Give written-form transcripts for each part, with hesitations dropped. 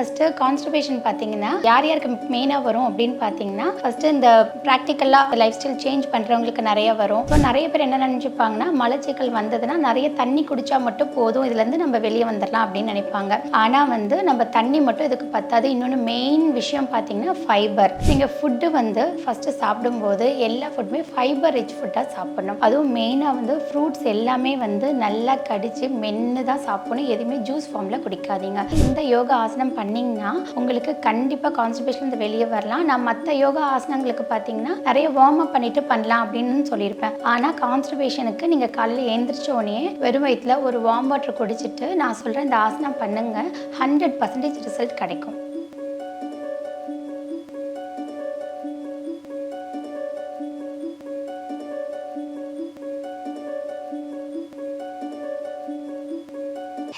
First constipation பார்த்தீங்கன்னா யார் யாருக்கு மெயினாக வரும் அப்படின்னு பார்த்தீங்கன்னா ஃபர்ஸ்ட் இந்த ப்ராக்டிக்கலாக லைஃப் ஸ்டைல் சேஞ்ச் பண்ணுறவங்களுக்கு நிறைய வரும். ஸோ நிறைய பேர் என்ன நினைச்சுப்பாங்கன்னா மலச்சிக்கல் வந்ததுன்னா நிறைய தண்ணி குடிச்சா மட்டும் போதும், இதுலேருந்து நம்ம வெளியே வந்துடலாம் அப்படின்னு நினைப்பாங்க. ஆனால் நம்ம தண்ணி மட்டும் இதுக்கு பத்தாது. இன்னொன்று மெயின் விஷயம் பார்த்தீங்கன்னா ஃபைபர். நீங்கள் ஃபுட்டு ஃபர்ஸ்ட் சாப்பிடும்போது எல்லா ஃபுட்டுமே ஃபைபர் ரிச் ஃபுட்டாக சாப்பிடணும். அதுவும் மெயினாக ஃப்ரூட்ஸ் எல்லாமே நல்லா கடிச்சு மென்று தான் சாப்பிடணும். எதுவுமே ஜூஸ் ஃபார்மில் குடிக்காதீங்க. இந்த யோகா ஆசனம் பண்ணிங்கன்னா உங்களுக்கு கண்டிப்பாக கான்ஸ்டிபேஷன் வெளியே வரலாம். நான் மற்ற யோகா ஆசனங்களுக்கு பார்த்தீங்கன்னா நிறைய வார்ம் அப் பண்ணிட்டு பண்ணலாம் அப்படின்னு சொல்லியிருப்பேன். ஆனால் கான்ஸ்டிபேஷனுக்கு நீங்கள் காலையில் எழுந்திரிச்ச உடனே வெறும் வயிற்றில் ஒரு வார்ம் வாட்டர் குடிச்சிட்டு நான் சொல்கிறேன் இந்த ஆசனம் பண்ணுங்க, 100% ரிசல்ட் கிடைக்கும்.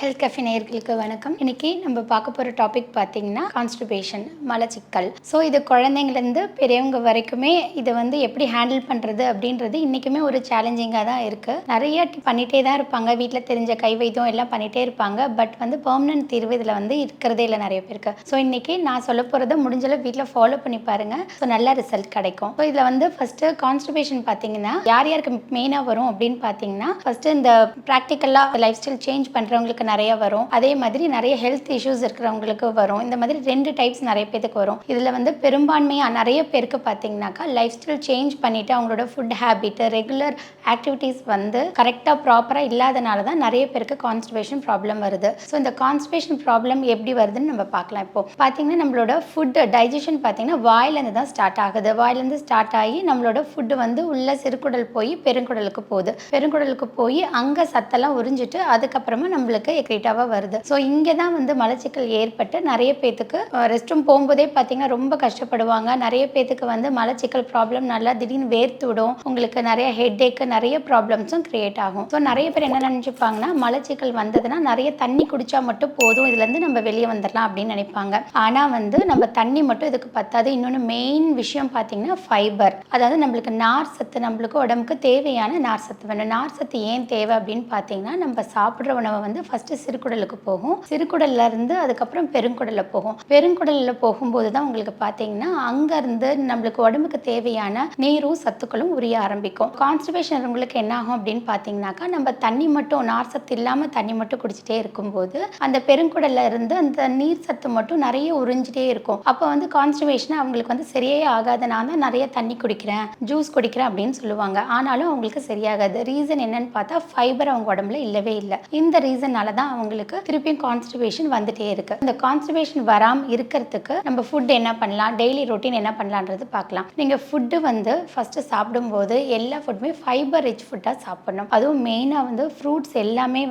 ஹெல்த் கேஃபே நேயர்களுக்கு வணக்கம். இன்னைக்கு நம்ம பார்க்க போகிற டாபிக் பார்த்தீங்கன்னா கான்ஸ்டிபேஷன், மலச்சிக்கல். ஸோ இது குழந்தைங்கலேருந்து பெரியவங்க வரைக்குமே இதை எப்படி ஹேண்டில் பண்ணுறது அப்படின்றது இன்றைக்குமே ஒரு சேலஞ்சிங்காக தான் இருக்குது. நிறைய பண்ணிகிட்டே தான் இருப்பாங்க, வீட்டில் தெரிஞ்ச கை வைத்தியம் எல்லாம் பண்ணிகிட்டே இருப்பாங்க. பட் பெர்மனன்ட் தீர்வு இதில் இருக்கிறதே இல்லை நிறைய பேருக்கு. ஸோ இன்றைக்கி நான் சொல்ல போகிறத முடிஞ்சளவு வீட்டில் ஃபாலோ பண்ணி பாருங்கள். ஸோ நல்ல ரிசல்ட் கிடைக்கும். ஸோ இதில் ஃபஸ்ட்டு கான்ஸ்டிபேஷன் பார்த்தீங்கன்னா யார் யாருக்கு மெயினாக வரும் அப்படின்னு பார்த்தீங்கன்னா ஃபஸ்ட்டு இந்த ப்ராக்டிக்கலாக லைஃப் ஸ்டைல் சேஞ்ச் பண்ணுறவங்களுக்கு நிறைய வரும். அதே மாதிரி நிறைய ஹெல்த் இஷ்யூஸ் இருக்கிறவங்களுக்கு வரும். இந்த மாதிரி 2 டைப்ஸ் நிறைய பேருக்கு வரும். இதில் பெரும்பான்மையாக நிறைய பேருக்கு பார்த்தீங்கன்னாக்கா லைஃப் ஸ்டைல் சேஞ்ச் பண்ணிட்டு அவங்களோட ஃபுட் ஹேபிட், ரெகுலர் ஆக்டிவிட்டீஸ் கரெக்டாக ப்ராப்பராக இல்லாதனால தான் நிறைய பேருக்கு கான்ஸ்டிபேஷன் ப்ராப்ளம் வருது. ஸோ இந்த கான்ஸ்டிபேஷன் ப்ராப்ளம் எப்படி வருதுன்னு நம்ம பார்க்கலாம். இப்போ பார்த்தீங்கன்னா நம்மளோட ஃபுட் டைஜஷன் பார்த்தீங்கன்னா வாயிலேருந்து தான் ஸ்டார்ட் ஆகுது. வாயிலேருந்து ஸ்டார்ட் ஆகி நம்மளோட ஃபுட்டு உள்ள சிறுகுடல் போய் பெருங்குடலுக்கு போகுது. பெருங்குடலுக்கு போய் அங்கே சத்தெல்லாம் உறிஞ்சிட்டு அதுக்கப்புறமா நம்மளுக்கு எக்ரேட்டாவாக வருது. ஸோ இங்கே தான் மலச்சிக்கல் ஏற்பட்டு நிறைய பேத்துக்கு ரெஸ்ட் ரூம் போகும்போதே பார்த்தீங்கன்னா ரொம்ப கஷ்டப்படுவாங்க. நிறைய பேத்துக்கு மலச்சிக்கல் ப்ராப்ளம் நல்லா திடீர்னு வேர்த்து விடும். உங்களுக்கு நிறைய ஹெட்ஏக்கு நிறைய ப்ராப்ளம்ஸும் கிரியேட் ஆகும். ஸோ நிறைய பேர் என்ன நினைச்சுப்பாங்கன்னா மலச்சிக்கல் வந்ததுன்னா நிறைய தண்ணி குடிச்சா மட்டும் போதும், இதுலேருந்து நம்ம வெளியே வந்துடலாம் அப்படின்னு நினைப்பாங்க. ஆனால் நம்ம தண்ணி மட்டும் இதுக்கு பத்தாது. இன்னொன்று மெயின் விஷயம் பார்த்தீங்கன்னா ஃபைபர். அதாவது நம்மளுக்கு நார் சத்து, நம்மளுக்கு உடம்புக்கு தேவையான நார் சத்து வேணும். நார் சத்து ஏன் தேவை அப்படின்னு பார்த்தீங்கன்னா நம்ம சாப்பிட்ற உணவை ஃபர்ஸ்ட் சிறுகுடலுக்கு போகும். சிறுகுடல்ல இருந்து அதுக்கப்புறம் பெருங்குடல்ல போகும். பெருங்குடல்ல போகும்போது தான் உங்களுக்கு பார்த்தீங்கன்னா அங்கேருந்து நம்மளுக்கு உடம்புக்கு தேவையான நீரும் சத்துக்களும் உரிய ஆரம்பிக்கும். கான்ஸ்டிபேஷன் உங்களுக்கு என்ன ஆகும் அப்படின்னு பார்த்தீங்கன்னாக்கா நம்ம தண்ணி மட்டும் நார் சத்து இல்லாமல் தண்ணி மட்டும் குடிச்சிட்டே இருக்கும்போது அந்த பெருங்குடல்ல இருந்து அந்த நீர் சத்து மட்டும் நிறைய உறிஞ்சிட்டே இருக்கும். அப்போ கான்ஸ்டிபேஷன் அவங்களுக்கு சரியே ஆகாது. நான் தான் நிறைய தண்ணி குடிக்கிறேன், ஜூஸ் குடிக்கிறேன் அப்படின்னு சொல்லுவாங்க. ஆனாலும் அவங்களுக்கு சரியாகாது. ரீசன் என்னன்னு பார்த்தா ஃபைபர் அவங்க உடம்புல இல்லவே இல்லை. இந்த ரீசனால தான் அவங்களுக்கு திருப்பியும் கான்ஸ்டிபேஷன் வந்துட்டே இருக்கு. இந்த கான்ஸ்டிபேஷன் வராமல் இருக்கிறதுக்கு நம்ம ஃபுட் என்ன பண்ணலாம், டெய்லி ரொட்டீன் என்ன பண்ணலான்றது பார்க்கலாம். நீங்கள் ஃபுட்டு ஃபர்ஸ்ட் சாப்பிடும்போது எல்லா ஃபுட்டுமே ஃபைபர் ரிச் ஃபுட்டாக சாப்பிடணும். அதுவும் மெயினாக ஃப்ரூட்ஸ் எல்லாமே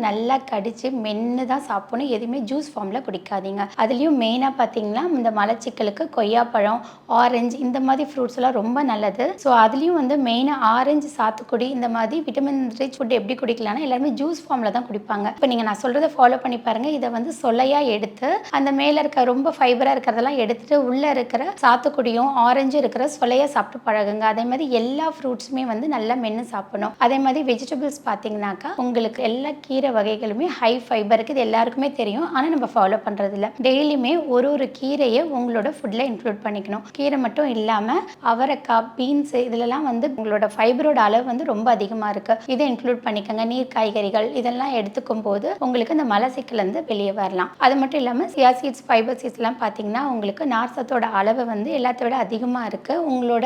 நல்லா கடிச்சு மென்று தான் சாப்பிடணும். எதுவுமே ஜூஸ் ஃபார்மில் குடிக்காதீங்க. அதுலேயும் மெயினாக பார்த்தீங்கன்னா இந்த மலச்சிக்கலுக்கு கொய்யாப்பழம், ஆரஞ்சு இந்த மாதிரி ஃப்ரூட்ஸ் எல்லாம் ரொம்ப நல்லது. ஸோ அதுலேயும் மெயினாக ஆரஞ்சு, சாத்துக்குடி இந்த மாதிரி விட்டமின் ரிச் ஃபுட் எப்படி குடிக்கலாம்னா எல்லாருமே ஜூஸ் ஃபார்மில் தான் குடிப்பாங்க. இப்போ நீங்கள் நான் சொல்கிறத ஃபாலோ பண்ணி பாருங்கள். இதை சொலையாக எடுத்து அந்த மேலே இருக்க ரொம்ப ஃபைபராக இருக்கிறதெல்லாம் எடுத்துட்டு உள்ளே இருக்கிற சாத்துக்குடியும் ஆரஞ்சும் இருக்கிற சொலையாக சாப்பிட்டு பழகுங்க. அதே மாதிரி எல்லா ஃப்ரூட்ஸுமே நல்லா மென்று சாப்பிடணும். அதே மாதிரி வெஜிடபிள்ஸ் பார்த்தீங்கன்னாக்கா உங்களுக்கு எல்லா கீரை வகைகளுமே ஹை ஃபைபர் இருக்குது. இது எல்லாருக்குமே தெரியும். ஆனால் நம்ம ஃபாலோ பண்ணுறது இல்லை. டெய்லியுமே ஒரு கீரையை உங்களோட ஃபுட்டில் இன்க்ளூட் பண்ணிக்கணும். கீரை மட்டும் இல்லாமல் அவரைக்காய், பீன்ஸ் இதிலெல்லாம் உங்களோட ஃபைபரோட அளவு ரொம்ப அதிகமாக இருக்குது. இதை இன்க்ளூட் பண்ணிக்கோங்க. நீர் காய்கறிகள் இதெல்லாம் எடுத்துக்கும் போது உங்களுக்கு இந்த மலச்சிக்கல் வெளியே வரலாம். அது மட்டும் இல்லாமல் சியா சீட்ஸ், ஃபைபர் சீட்ஸ்லாம் பார்த்தீங்கன்னா உங்களுக்கு நார்சத்தோட அளவு எல்லாத்தை விட அதிகமாக இருக்குது. உங்களோட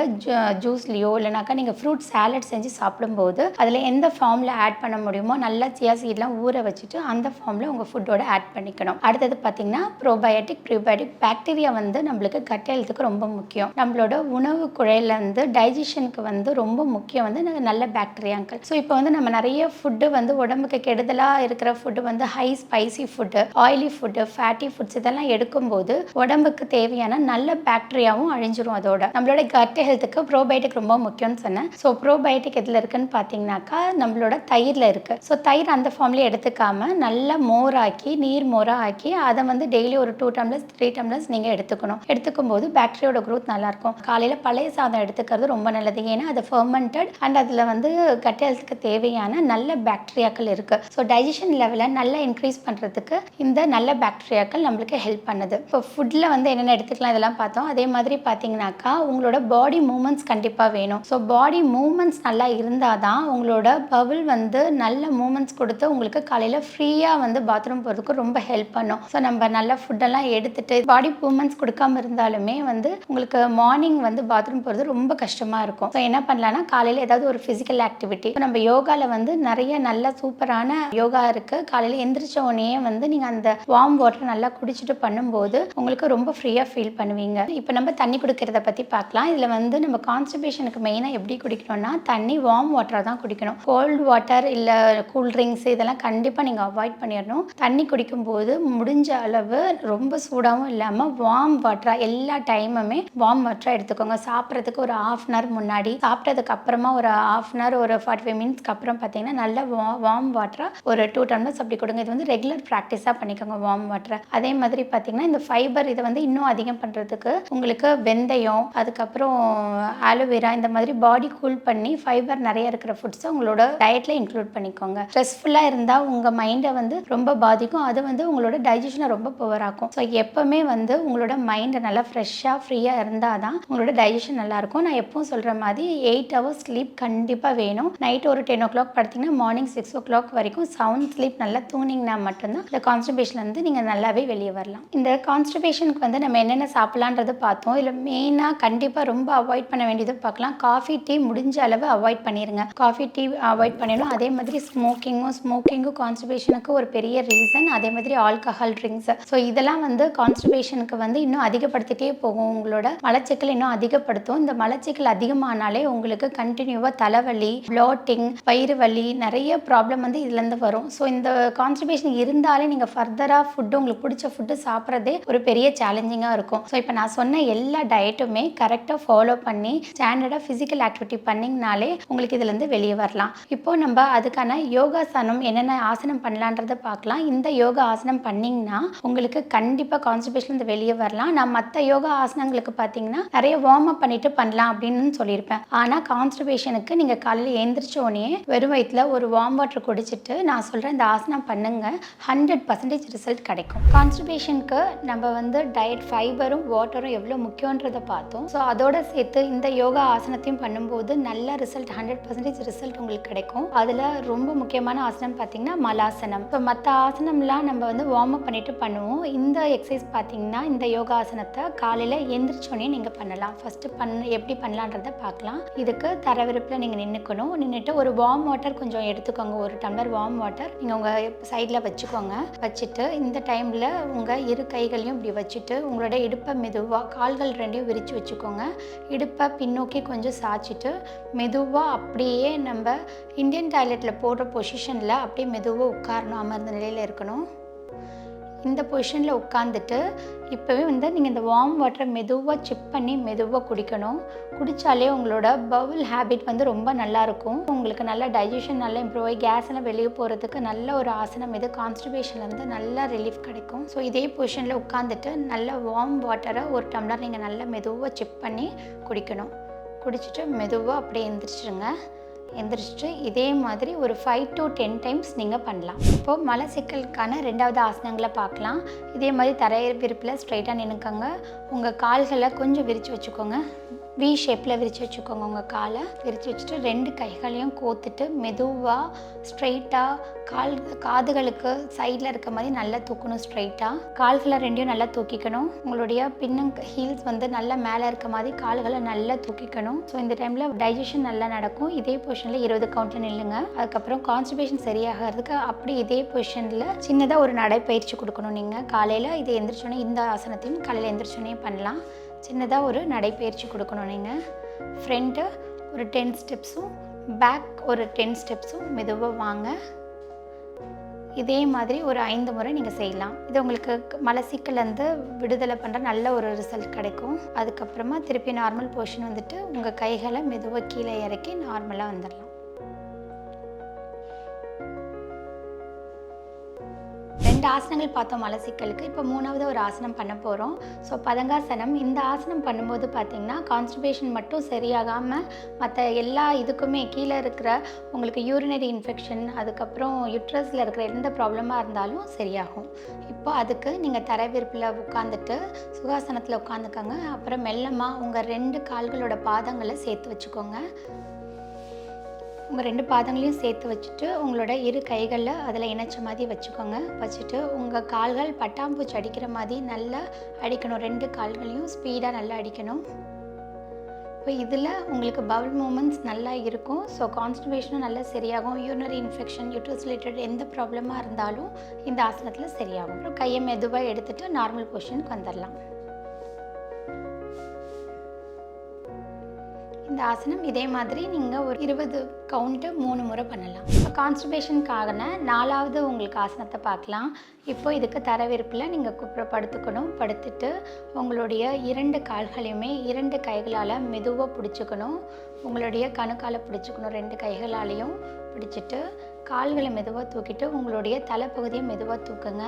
ஜூஸ்லையோ இல்லைனாக்கா நீங்கள் ஃப்ரூட் சாலட் செஞ்சு சாப்பிடும்போது அதில் எந்த ஃபார்மில் ஆட் பண்ண முடியுமோ நல்லா சியா சீட்லாம் ஊற வச்சுட்டு அந்த ஃபார்மில் உங்கள் ஃபுட்டோட ஆட் பண்ணிக்கணும். அடுத்தது பார்த்தீங்கன்னா ப்ரோபயோட்டிக், ப்ரீபயோட்டிக். பாக்டீரியா நம்மளுக்கு கட் ஹெல்த்துக்கு ரொம்ப முக்கியம். நம்மளோட உணவு குழையிலேருந்து டைஜஷனுக்கு ரொம்ப முக்கியம் நல்ல பாக்டீரியாக்கள். ஸோ இப்போ நம்ம நிறைய ஃபுட்டு உடம்புக்கு கெடுதலாக இருக்கிற food high spicy food, oily food, fatty foods இதெல்லாம் எடுக்கும்போது உடம்புக்கு தேவையான நல்ல பாக்டீரியாவும் அழிஞ்சிரும். அதோட நம்மளோட கட் ஹெல்த்துக்கு ப்ரோபயோட்டிக் ரொம்ப முக்கியம்னு சொன்னேன். ஸோ ப்ரோபயோட்டிக் எதில் இருக்குன்னு பார்த்தீங்கன்னாக்கா நம்மளோட தயிரில் இருக்குது. ஸோ தயிர் அந்த ஃபார்ம்லேயே எடுத்துக்காமல் நல்லா மோராக்கி, நீர் மோராக ஆக்கி அதை டெய்லி ஒரு 2 டம்ளர்ஸ் 3 டம்ளர்ஸ் நீங்கள் எடுத்துக்கணும். எடுத்துக்கும் போது பாக்டீரியோட க்ரோத் நல்லாயிருக்கும். காலையில் பழைய சாதம் எடுத்துக்கிறது ரொம்ப நல்லது. ஏன்னா அது ஃபெர்மெண்டட் அண்ட் அதில் கட் ஹெல்த்துக்கு தேவையான நல்ல பாக்டீரியாக்கள் இருக்குது. ஸோ டைஜஷன் லெவலில் நல்லா இன்க்ரீஸ் பண்ணுறதுக்கு இந்த நல்ல பாக்டீரியாக்கள் நம்மளுக்கு ஹெல்ப் பண்ணுது. இப்போ ஃபுட்டில் வந்து என்னென்ன எடுத்துக்கலாம் இதெல்லாம் பார்த்தோம். அதே மாதிரி பார்த்தீங்கன்னாக்கா உங்களோட பாடி மூமெண்ட்ஸ் கண்டிப்பாக வேணும். ஸோ பாடி மூமெண்ட்ஸ் நல்லா இருந்தால் தான் உங்களோட பவுல் வந்து நல்ல மூமெண்ட்ஸ் கொடுத்து உங்களுக்கு காலையில் ஃப்ரீயாக வந்து பாத்ரூம் போகிறதுக்கு ரொம்ப ஹெல்ப் பண்ணும். ஸோ நம்ம நல்ல ஃபுட்டெல்லாம் எடுத்துகிட்டு பாடி மூமெண்ட்ஸ் கொடுக்காம இருந்தாலுமே வந்து உங்களுக்கு மார்னிங் வந்து பாத்ரூம் போகிறது ரொம்ப கஷ்டமாக இருக்கும். ஸோ என்ன பண்ணலான்னா காலையில் ஏதாவது ஒரு ஃபிசிக்கல் ஆக்டிவிட்டி, நம்ம யோகாவில் வந்து நிறைய நல்ல சூப்பரான யோகா இருக்குது. காலையில் எந்திரிச்ச உடனே வந்து நீங்கள் அந்த வார்ம் வாட்டர் நல்லா குடிச்சிட்டு பண்ணும்போது உங்களுக்கு ரொம்ப ஃப்ரீயாக ஃபீல் பண்ணுவீங்க. இப்போ நம்ம தண்ணி குடிக்கிறத பற்றி பார்க்கலாம். இதில் வந்து நம்ம கான்ஸ்டிபேஷனுக்கு மெயினாக எப்படி குடிக்கணும்னா தண்ணி வார்ம் வாட்டராக தான் குடிக்கணும். கோல்டு வாட்டர் இல்லை கூல் ட்ரிங்க்ஸ் இதெல்லாம் கண்டிப்பாக நீங்கள் அவாய்ட் பண்ணிடணும். தண்ணி குடிக்கும்போது முடிஞ்ச அளவு ரொம்ப சூடாகவும் இல்லாமல் வார்ம் வாட்டராக எல்லா டைமுமே வார்ம் வாட்டராக எடுத்துக்கோங்க. சாப்பிட்றதுக்கு ஒரு ½ அன் ஹவர் முன்னாடி, சாப்பிட்டதுக்கு அப்புறமா ஒரு ½ அன் ஹவர் ஒரு 45 மினிட்ஸ்க்கு அப்புறம் பார்த்தீங்கன்னா நல்ல வார்ம் வாட்டராக ஒரு 2 டம்ளர்ஸ் அப்படி கொடுங்க. இது வந்து ரெகுலர் ப்ராக்டிஸாக பண்ணிக்கோங்க வார்ம் வாட்டரை. அதே மாதிரி பார்த்தீங்கன்னா இந்த ஃபைபர் இதை வந்து இன்னும் அதிகம் பண்ணுறதுக்கு உங்களுக்கு வெந்தயம், அதுக்கப்புறம் ஆலோவேரா இந்த மாதிரி பாடி கூல் பண்ணி ஃபைபர் நிறைய இருக்கிற ஃபுட்ஸை உங்களோட டயட்டில் இன்க்ளூட் பண்ணிக்கோங்க. ஸ்ட்ரெஸ்ஃபுல்லாக இருந்தால் உங்கள் மைண்டை வந்து ரொம்ப பாதிக்கும். அது வந்து உங்களோட டைஜஷனை ரொம்ப புவர் ஆக்கும். ஸோ எப்போவுமே வந்து உங்களோட மைண்டை நல்லா ஃப்ரெஷ்ஷாக ஃப்ரீயாக இருந்தால் தான் உங்களோட டைஜஷன் நல்லாயிருக்கும். நான் எப்பவும் சொல்கிற மாதிரி 8 ஹவர்ஸ் ஸ்லீப் கண்டிப்பாக வேணும். நைட் ஒரு 10 o'clock படுத்திங்கன்னா மார்னிங் 6 o'clock வரைக்கும் சவுண்ட் ஸ்லீப் நல்லா தூங்கிங்கன்னா மட்டும்தான் இந்த கான்ஸ்டிபேஷன்லேருந்து நீங்கள் நல்லாவே வெளியே வரலாம். இந்த கான்ஸ்டிபேஷனுக்கு வந்து நம்ம என்னென்ன சாப்பிட்லான்றது பார்த்தோம். இல்லை மெயினாக கண்டிப்பாக ரொம்ப அவாய்ட் பண்ண வேண்டியது பார்க்கலாம். காஃபி டீ முடிஞ்ச அளவு அவாய்ட் பண்ணிடுங்க. காஃபி டீ அவாய்ட் பண்ணிடணும். அதே மாதிரி ஸ்மோக்கிங்கும் கான்ஸ்டிபேஷனுக்கு ஒரு பெரிய ரீசன். அதே மாதிரி ஆல்கஹால் ட்ரிங்க்ஸ். ஸோ இதெல்லாம் வந்து கான்ஸ்டிபேஷனுக்கு வந்து இன்னும் அதிகப்படுத்திட்டே போகும். உங்களோட மலச்சிக்கல் இன்னும் அதிகப்படுத்தும். இந்த மலச்சிக்கல் அதிகமானாலே உங்களுக்கு கண்டினியூவாக தலைவலி, ப்ளோட்டிங், வயிறு வலி நிறைய ப்ராப்ளம் வந்து இதுலேருந்து வரும். ஸோ இந்த கான்ஸ்டிபேஷன் இருந்தாலே நீங்கள் ஃபர்தராக ஃபுட்டு உங்களுக்கு பிடிச்ச ஃபுட்டு சாப்பிட்றதே ஒரு பெரிய சேலஞ்சிங்காக இருக்கும். ஸோ இப்போ நான் சொன்ன எல்லா டயட்டுமே கரெக்டாக ஃபாலோ பண்ணி ஸ்டாண்டர்டாக ஃபிசிக்கல் ஆக்டிவிட்டி பண்ணிங்கனாலே உங்களுக்கு இதுலேருந்து வெளியே வரலாம். இப்போ நம்ம அதுக்கான யோகாசனம் என்னென்ன ஆசனம் பண்ணலான்றதை பார்க்கலாம். இந்த யோகா ஆசனம் பண்ணிங்கன்னா உங்களுக்கு கண்டிப்பாக கான்ஸ்டிபேஷன் வெளியே வரலாம். நான் மற்ற யோகா ஆசனங்களுக்கு பார்த்தீங்கன்னா நிறைய வார்ம் அப் பண்ணிட்டு பண்ணலாம் அப்படின்னு சொல்லியிருப்பேன். ஆனால் கான்ஸ்டிபேஷனுக்கு நீங்கள் காலையில் எழுந்திரிச்ச உடனே வெறும் வயிற்றுல ஒரு வார்ம் வாட்டர் குடிச்சிட்டு நான் சொல்கிறேன் இந்த ஆசனம் பண்ணுங்க, 100% ரிசல்ட் கிடைக்கும். கான்ஸ்டிபேஷனுக்கு நம்ம வந்து டயட் ஃபைபரும் வாட்டரும் எவ்வளோ முக்கியன்றதை பார்த்தோம். ஸோ அதோட சேர்த்து இந்த யோகா ஆசனத்தையும் பண்ணும்போது நல்ல ரிசல்ட் 100% ரிசல்ட் உங்களுக்கு கிடைக்கும். அதில் ரொம்ப முக்கியமான ஆசனம் பார்த்தீங்கன்னா மலாசனம். இப்போ மற்ற ஆசனம்லாம் நம்ம வந்து வார்ம் அப் பண்ணிட்டு பண்ணுவோம். இந்த எக்ஸசைஸ் பார்த்தீங்கன்னா இந்த யோகா ஆசனத்தை காலையில் எந்திரிச்சோடனே நீங்கள் பண்ணலாம். ஃபஸ்ட்டு எப்படி பண்ணலான்றதை பார்க்கலாம். இதுக்கு தரவிருப்பில் நீங்கள் நின்றுட்டு ஒரு வார்ம் வாட்டர் கொஞ்சம் எடுத்துக்கோங்க. ஒரு டம்ளர் வார்ம் வாட்டர் நீங்கள் உங்கள் சைடில் வச்சுக்கோங்க. வச்சுட்டு இந்த டைமில் உங்கள் இரு கைகளையும் இப்படி வச்சுட்டு உங்களோட இடுப்பை மெதுவாக கால்கள் ரெண்டையும் விரித்து வச்சுக்கோங்க. இடுப்பை பின்னோக்கி கொஞ்சம் சாய்ச்சிட்டு மெதுவாக அப்படியே நம்ம இந்தியன் டாய்லெட்டில் போடுற பொசிஷனில் அப்படியே மெதுவாக உட்காரணும். அமர்ந்த நிலையில் இருக்கணும். இந்த பொசிஷனில் உட்காந்துட்டு இப்போவே வந்து நீங்கள் இந்த வார்ம் வாட்டரை மெதுவாக சிப் பண்ணி மெதுவாக குடிக்கணும். குடித்தாலே உங்களோட பவுல் ஹேபிட் வந்து ரொம்ப நல்லாயிருக்கும். உங்களுக்கு நல்ல டைஜஷன் நல்லா இம்ப்ரூவ் ஆகி கேஸ் எல்லாம் வெளியே போகிறதுக்கு நல்ல ஒரு ஆசனம் இது. கான்ஸ்டிபேஷன்லேருந்து நல்லா ரிலீஃப் கிடைக்கும். ஸோ இதே பொசிஷனில் உட்காந்துட்டு நல்ல வார்ம் வாட்டரை ஒரு டம்ளர் நீங்கள் நல்லா மெதுவாக சிப் பண்ணி குடிக்கணும். குடிச்சிட்டு மெதுவாக அப்படியே எந்திரிச்சிட்டு இதே மாதிரி ஒரு 5 to 10 டைம்ஸ் நீங்கள் பண்ணலாம். இப்போது மலச்சிக்கலுக்கான 2வது ஆசனங்களை பார்க்கலாம். இதே மாதிரி தரைய விரிப்பில் ஸ்ட்ரைட்டாக நின்றுக்கோங்க. உங்கள் கால்களை கொஞ்சம் விரித்து வச்சுக்கோங்க. வி ஷேப்பில் விரித்து வச்சுக்கோங்க. உங்கள் காலை விரித்து வச்சுட்டு 2 கைகளையும் கோத்துட்டு மெதுவாக ஸ்ட்ரைட்டாக காதுகளுக்கு சைடில் இருக்க மாதிரி நல்லா தூக்கணும். ஸ்ட்ரைட்டாக கால்களை 2யும் நல்லா தூக்கிக்கணும். உங்களுடைய ஹீல்ஸ் வந்து நல்லா மேலே இருக்க மாதிரி கால்களை நல்லா தூக்கிக்கணும். ஸோ இந்த டைமில் டைஜஷன் நல்லா நடக்கும். இதே பொசிஷனில் 20 கவுண்ட்டில் நில்லுங்க. அதுக்கப்புறம் கான்ஸ்டிபேஷன் சரியாகிறதுக்கு அப்படி இதே பொசிஷனில் சின்னதாக ஒரு நடைப்பயிற்சி கொடுக்கணும். நீங்கள் காலையில் இதை எந்திரிச்சோன்னே இந்த ஆசனத்தையும் காலையில் எந்திரிச்சோன்னே பண்ணலாம். சின்னதாக ஒரு நடைப்பயிற்சி கொடுக்கணும். நீங்கள் ஃப்ரண்ட்டு ஒரு 10 ஸ்டெப்ஸும் பேக் ஒரு 10 ஸ்டெப்ஸும் மெதுவாக வாங்க. இதே மாதிரி ஒரு 5 முறை நீங்கள் செய்யலாம். இது உங்களுக்கு மலச்சிக்கல்லேருந்து விடுதலை பண்ணுற நல்ல ஒரு ரிசல்ட் கிடைக்கும். அதுக்கப்புறமா திருப்பி நார்மல் பொசிஷன் வந்துட்டு உங்கள் கைகளை மெதுவாக கீழே இறக்கி நார்மலாக வந்துடலாம். 2 ஆசனங்கள் பார்த்தோம் மலச்சிக்கலுக்கு. இப்போ 3வது ஒரு ஆசனம் பண்ண போகிறோம். ஸோ பதங்காசனம். இந்த ஆசனம் பண்ணும்போது பார்த்திங்கன்னா கான்ஸ்டிபேஷன் மட்டும் சரியாகாமல் மற்ற எல்லா இதுக்குமே கீழே இருக்கிற உங்களுக்கு யூரினரி இன்ஃபெக்ஷன், அதுக்கப்புறம் யுட்ரஸில் இருக்கிற எந்த ப்ராப்ளமாக இருந்தாலும் சரியாகும். இப்போ அதுக்கு நீங்கள் தரைவிரிப்பில் உட்காந்துட்டு சுகாசனத்தில் உட்காந்துக்கோங்க. அப்புறம் மெல்லமாக உங்கள் 2 கால்களோட பாதங்களை சேர்த்து வச்சுக்கோங்க. உங்கள் 2 பாதங்களையும் சேர்த்து வச்சுட்டு உங்களோட 2 கைகளில் அதில் இணைச்ச மாதிரி வச்சுக்கோங்க. வச்சுட்டு உங்கள் கால்கள் பட்டாம்பூச்சி அடிக்கிற மாதிரி நல்லா அடிக்கணும். 2 கால்களையும் ஸ்பீடாக நல்லா அடிக்கணும். இப்போ இதில் உங்களுக்கு பவுல் மூமெண்ட்ஸ் நல்லா இருக்கும். ஸோ கான்ஸ்டிபேஷனும் நல்லா சரியாகும். யூரினரி இன்ஃபெக்ஷன், யூட்ரஸ் ரிலேட்டட் எந்த ப்ராப்ளமாக இருந்தாலும் இந்த ஆசனத்தில் சரியாகும். அப்புறம் கையை மெதுவாக எடுத்துகிட்டு நார்மல் பொசிஷனுக்கு வந்துடலாம். இந்த ஆசனம் இதே மாதிரி நீங்கள் ஒரு 20 கவுண்ட்டு 3 முறை பண்ணலாம். இப்போ கான்ஸ்டிபேஷனுக்காக 4வது உங்களுக்கு ஆசனத்தை பார்க்கலாம். இப்போ இதுக்கு தரைவிரிப்பில் நீங்கள் படுத்துக்கணும். படுத்துட்டு உங்களுடைய 2 கால்களையுமே 2 கைகளால் மெதுவாக பிடிச்சிக்கணும். உங்களுடைய கணுக்கால் பிடிச்சிக்கணும். 2 கைகளாலையும் பிடிச்சிட்டு கால்களை மெதுவாக தூக்கிட்டு உங்களுடைய தலைப்பகுதியை மெதுவாக தூக்குங்க.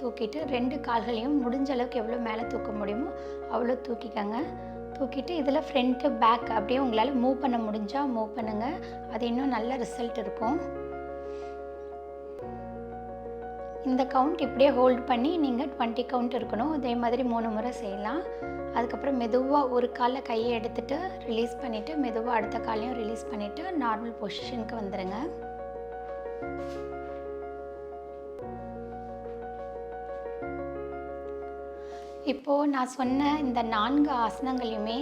தூக்கிட்டு 2 கால்களையும் முடிஞ்ச அளவுக்கு எவ்வளோ மேலே தூக்க முடியுமோ அவ்வளோ தூக்கிக்கங்க. தூக்கிட்டு இதில் ஃப்ரண்ட்டு பேக் அப்படியே உங்களால் மூவ் பண்ண முடிஞ்சால் மூவ் பண்ணுங்கள். அது இன்னும் நல்ல ரிசல்ட் இருக்கும். இந்த கவுண்ட் இப்படியே ஹோல்ட் பண்ணி நீங்கள் 20 கவுண்ட் இருக்கணும். அதே மாதிரி 3 முறை செய்யலாம். அதுக்கப்புறம் மெதுவாக ஒரு காலில் கையை எடுத்துகிட்டு ரிலீஸ் பண்ணிவிட்டு மெதுவாக அடுத்த காலையும் ரிலீஸ் பண்ணிவிட்டு நார்மல் பொசிஷனுக்கு வந்துடுங்க. இப்போது நான் சொன்ன இந்த 4 ஆசனங்களையுமே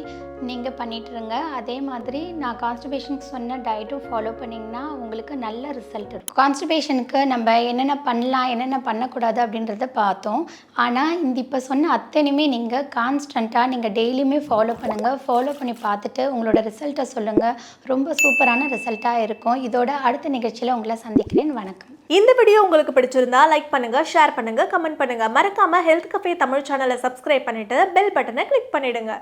நீங்கள் பண்ணிட்டுருங்க. அதே மாதிரி நான் கான்ஸ்டிபேஷனுக்கு சொன்ன டயட்டும் ஃபாலோ பண்ணிங்கன்னா உங்களுக்கு நல்ல ரிசல்ட் இருக்கும். கான்ஸ்டிபேஷனுக்கு நம்ம என்னென்ன பண்ணலாம், என்னென்ன பண்ணக்கூடாது அப்படின்றத பார்த்தோம். ஆனால் இப்போ சொன்ன அத்தனையுமே நீங்கள் கான்ஸ்டண்ட்டாக நீங்கள் டெய்லியுமே ஃபாலோ பண்ணுங்கள். ஃபாலோ பண்ணி பார்த்துட்டு உங்களோட ரிசல்ட்டை சொல்லுங்கள். ரொம்ப சூப்பரான ரிசல்ட்டாக இருக்கும். இதோட அடுத்த நிகழ்ச்சியில் உங்களை சந்திக்கிறேன். வணக்கம். இந்த வீடியோ உங்களுக்கு பிடிச்சிருந்தா லைக் பண்ணுங்க, ஷேர் பண்ணுங்க, கமெண்ட் பண்ணுங்க. மறக்காம ஹெல்த் கஃபே தமிழ் சேனலை சப்ஸ்கிரைப் பண்ணிட்டு பெல் பட்டனை கிளிக் பண்ணிடுங்க.